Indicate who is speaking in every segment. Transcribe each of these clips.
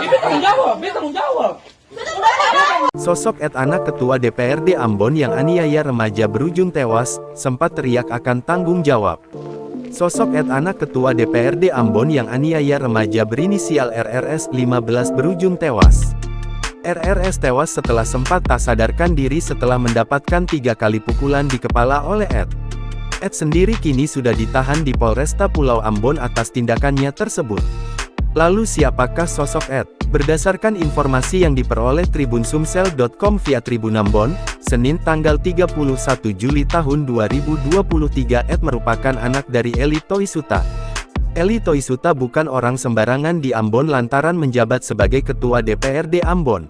Speaker 1: Dia tanggung jawab.
Speaker 2: Sosok Ed, anak Ketua DPRD Ambon yang aniaya remaja berujung tewas, sempat teriak akan tanggung jawab. Sosok Ed, anak Ketua DPRD Ambon yang aniaya remaja berinisial RRS 15 berujung tewas. RRS tewas setelah sempat tak sadarkan diri setelah mendapatkan 3 kali pukulan di kepala oleh Ed. Ed sendiri kini sudah ditahan di Polresta Pulau Ambon atas tindakannya tersebut. Lalu siapakah sosok Ed? Berdasarkan informasi yang diperoleh tribunsumsel.com via Tribun Ambon, Senin tanggal 31 Juli tahun 2023, Ed merupakan anak dari Eli Toisuta. Eli Toisuta bukan orang sembarangan di Ambon lantaran menjabat sebagai Ketua DPRD Ambon.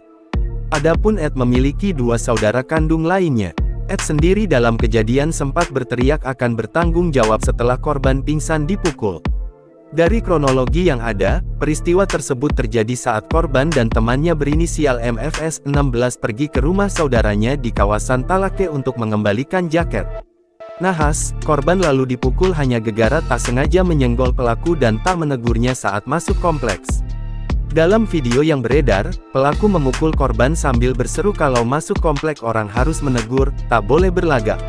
Speaker 2: Adapun Ed memiliki 2 saudara kandung lainnya. Ed sendiri dalam kejadian sempat berteriak akan bertanggung jawab setelah korban pingsan dipukul. Dari kronologi yang ada, peristiwa tersebut terjadi saat korban dan temannya berinisial MFS 16 pergi ke rumah saudaranya di kawasan Talake untuk mengembalikan jaket. Nahas, korban lalu dipukul hanya gegara tak sengaja menyenggol pelaku dan tak menegurnya saat masuk kompleks. Dalam video yang beredar, pelaku memukul korban sambil berseru kalau masuk komplek orang harus menegur, tak boleh berlagak.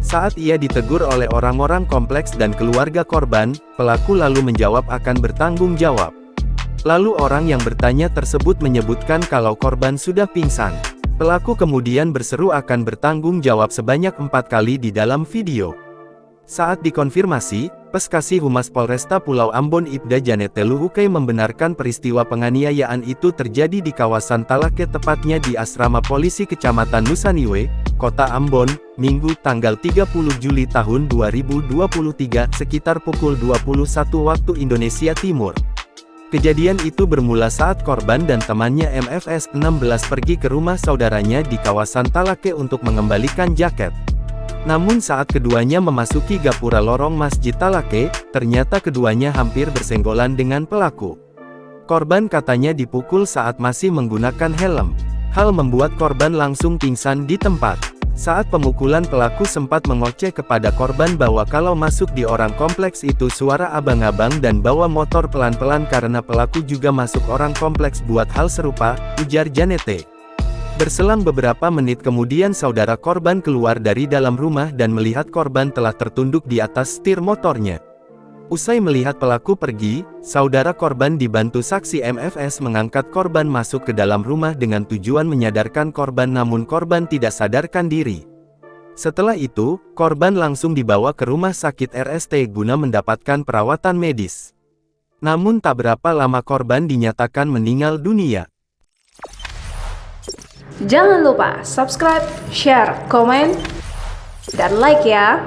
Speaker 2: Saat ia ditegur oleh orang-orang kompleks dan keluarga korban, pelaku lalu menjawab akan bertanggung jawab. Lalu orang yang bertanya tersebut menyebutkan kalau korban sudah pingsan. Pelaku kemudian berseru akan bertanggung jawab sebanyak 4 kali di dalam video. Saat dikonfirmasi, Peskasih Humas Polresta Pulau Ambon Ibda Janet Teluhukai membenarkan peristiwa penganiayaan itu terjadi di kawasan Talake, tepatnya di Asrama Polisi Kecamatan Nusaniwe, Kota Ambon, Minggu tanggal 30 Juli tahun 2023 sekitar pukul 21 waktu Indonesia Timur. Kejadian itu bermula saat korban dan temannya MFS 16 pergi ke rumah saudaranya di kawasan Talake untuk mengembalikan jaket. Namun saat keduanya memasuki gapura lorong Masjid Talake, ternyata keduanya hampir bersenggolan dengan pelaku. Korban katanya dipukul saat masih menggunakan helm. Hal membuat korban langsung pingsan di tempat. Saat pemukulan, pelaku sempat mengoceh kepada korban bahwa kalau masuk di orang kompleks itu suara abang-abang dan bawa motor pelan-pelan karena pelaku juga masuk orang kompleks buat hal serupa, ujar Janete. Berselang beberapa menit kemudian saudara korban keluar dari dalam rumah dan melihat korban telah tertunduk di atas setir motornya. Usai melihat pelaku pergi, saudara korban dibantu saksi MFS mengangkat korban masuk ke dalam rumah dengan tujuan menyadarkan korban, namun korban tidak sadarkan diri. Setelah itu, korban langsung dibawa ke rumah sakit RST guna mendapatkan perawatan medis. Namun tak berapa lama korban dinyatakan meninggal dunia.
Speaker 3: Jangan lupa subscribe, share, komen, dan like ya!